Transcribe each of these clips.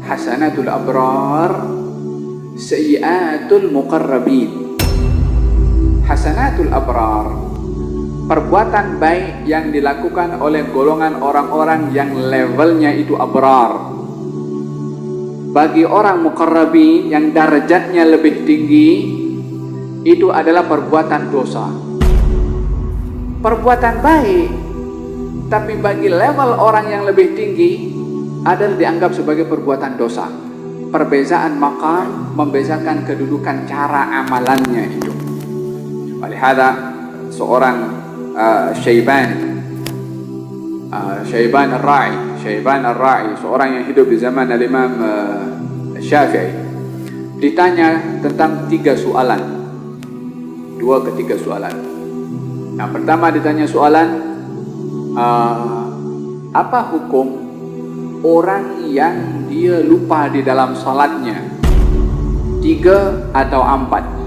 Hasanatul abrar, sayyiatul muqarrabin. Hasanatul abrar, perbuatan baik yang dilakukan oleh golongan orang-orang yang levelnya itu abrar. Bagi orang muqarrabin yang darajatnya lebih tinggi, itu adalah perbuatan dosa. Perbuatan baik, tapi bagi level orang yang lebih tinggi adalah dianggap sebagai perbuatan dosa. Perbezaan maqam membezakan kedudukan cara amalannya itu. Walihada seorang Syaiban Ar-Ra'i, seorang yang hidup di zaman Al-Imam Syafi'i, ditanya tentang 3 soalan, 2 ke 3 soalan. Yang pertama ditanya soalan, apa hukum orang yang dia lupa di dalam salatnya 3 atau 4?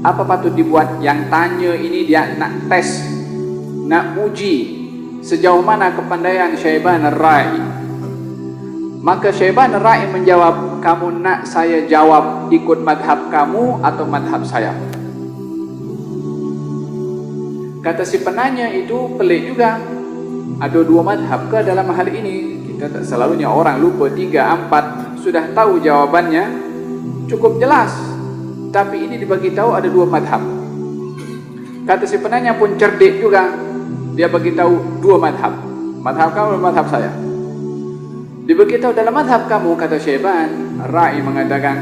Apa patut dibuat? Yang tanya ini dia nak tes, nak uji sejauh mana kepandaian Syaiban Ar-Ra'i. Maka Syaiban Ar-Ra'i menjawab, kamu nak saya jawab ikut madhab kamu atau madhab saya? Kata si penanya itu pelik juga. Ada 2 madhab ke dalam hal ini? Kita tak selalunya orang lupa 3, 4 sudah tahu jawabannya cukup jelas. Tapi ini dibagi tahu ada 2 madhab. Kata si penanya pun cerdik juga. Dia bagi tahu 2 madhab. Madhab kamu dan madhab saya. Dibagi tahu dalam madhab kamu, kata Syaiban Ar-Ra'i mengatakan,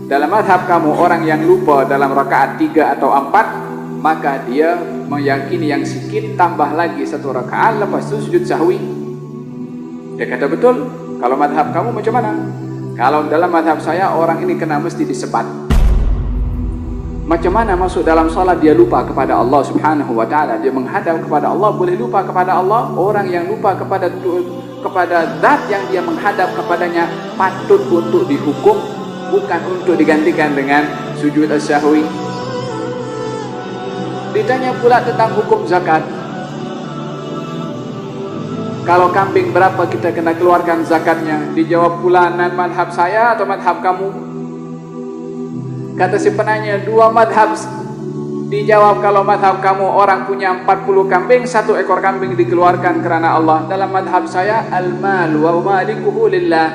dalam madhab kamu orang yang lupa dalam rakaat 3 atau 4, maka dia meyakini yang sikit tambah lagi 1 rakaat, lepas itu sujud sahwi. Dia kata betul. Kalau madhab kamu macam mana? Kalau dalam madhab saya orang ini kena mesti disebat. Macam mana masuk dalam salat dia lupa kepada Allah Subhanahu wa taala, dia menghadap kepada Allah, boleh lupa kepada Allah? Orang yang lupa kepada zat yang dia menghadap kepadanya patut untuk dihukum, bukan untuk digantikan dengan sujud as-sahwi. Ditanya pula tentang hukum zakat. Kalau kambing berapa kita kena keluarkan zakatnya? Dijawab pula, nan madhab saya atau madhab kamu? Kata si penanya, 2 madhab. Dijawab, kalau madhab kamu orang punya 40 kambing, 1 ekor kambing dikeluarkan kerana Allah. Dalam madhab saya, al-mal wa malikuhu lillah.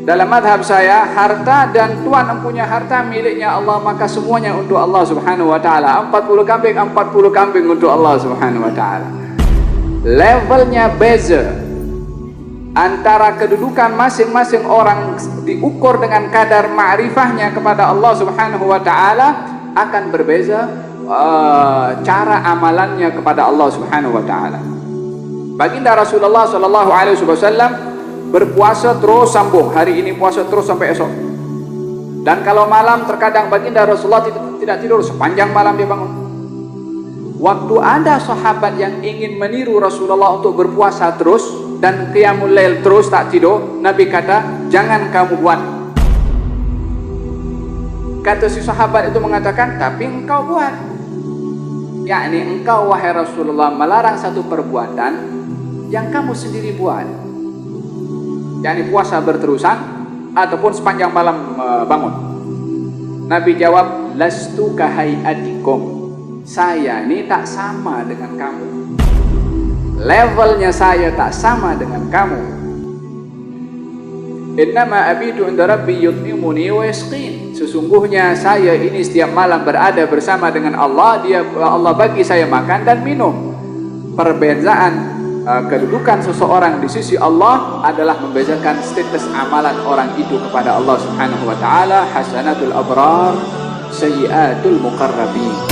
Dalam madhab saya, harta dan tuan yang punya harta miliknya Allah, maka semuanya untuk Allah Subhanahu wa ta'ala. 40 kambing untuk Allah Subhanahu wa ta'ala. Levelnya beza. Antara kedudukan masing-masing orang diukur dengan kadar ma'rifahnya kepada Allah Subhanahu wa ta'ala, akan berbeza cara amalannya kepada Allah Subhanahu wa ta'ala. Baginda Rasulullah sallallahu alaihi wasallam berpuasa terus sambung, hari ini puasa terus sampai esok. Dan kalau malam terkadang baginda Rasulullah tidak tidur, sepanjang malam dia bangun. Waktu ada sahabat yang ingin meniru Rasulullah untuk berpuasa terus dan qiyamul lail terus tak tidur, Nabi kata, jangan kamu buat. Kata si sahabat itu mengatakan, tapi engkau buat. Yakni engkau wahai Rasulullah melarang satu perbuatan yang kamu sendiri buat. Yakni puasa berterusan ataupun sepanjang malam bangun. Nabi jawab, lastu kahayatikum. Saya ini tak sama dengan kamu. Levelnya saya tak sama dengan kamu. Innama abidu inda rabbi yut'imuni wa yasqin. Sesungguhnya saya ini setiap malam berada bersama dengan Allah, Allah bagi saya makan dan minum. Perbezaan kedudukan seseorang di sisi Allah adalah membezakan status amalan orang itu kepada Allah Subhanahu wa taala. Hasanatul abrar, sayyiatul muqarrabin.